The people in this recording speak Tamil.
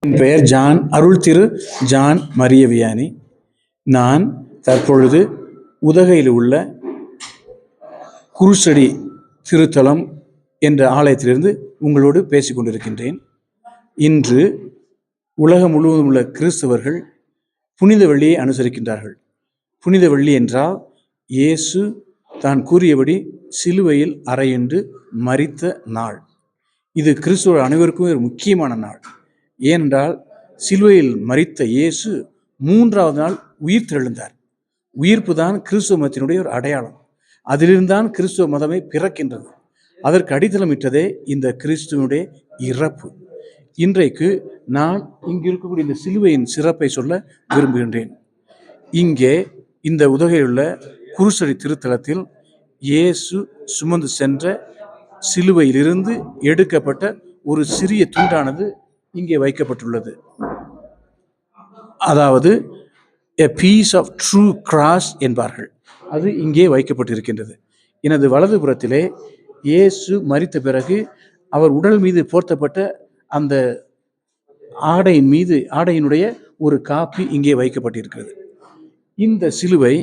என் பெயர் John, Arul Thiru John Maria Vianney. நான் தற்பொழுது உதகையில் உள்ள குருசடி திருத்தலம் என்ற ஆலயத்திலிருந்து உங்களோடு பேசிக் கொண்டிருக்கின்றேன். இன்று உலகம் முழுவதும் உள்ள கிறிஸ்தவர்கள் புனித வெள்ளியை அனுசரிக்கின்றார்கள். புனித வெள்ளி என்றால் இயேசு தான் கூறியபடி சிலுவையில் அறையுண்டு மரித்த நாள். இது கிறிஸ்துவ அனைவருக்கும் ஒரு முக்கியமான நாள். ஏனென்றால் சிலுவையில் மரித்த இயேசு 3வது நாள் உயிர் தெழுந்தார். உயிர்ப்பு தான் கிறிஸ்துவ மதத்தினுடைய ஒரு அடையாளம். அதிலிருந்தான் கிறிஸ்துவ மதமே பிறக்கின்றது. அதற்கு அடித்தளமிட்டதே இந்த கிறிஸ்துவனுடைய இறப்பு. இன்றைக்கு நான் இங்கு இருக்கக்கூடிய இந்த சிலுவையின் சிறப்பை சொல்ல விரும்புகின்றேன். இங்கே இந்த உதகையுள்ள குருசடி திருத்தலத்தில் இயேசு சுமந்து சென்ற சிலுவையிலிருந்து எடுக்கப்பட்ட ஒரு சிறிய துண்டானது இங்கே வைக்கப்பட்டுள்ளது. அதாவது a piece of true cross என்பார்கள். அது இங்கே வைக்கப்பட்டிருக்கின்றது. எனது வலதுபுறத்திலே இயேசு மரித்த பிறகு அவர் உடல் மீது போர்த்தப்பட்ட அந்த ஆடையினுடைய ஒரு காப்பி இங்கே வைக்கப்பட்டிருக்கிறது. இந்த சிலுவை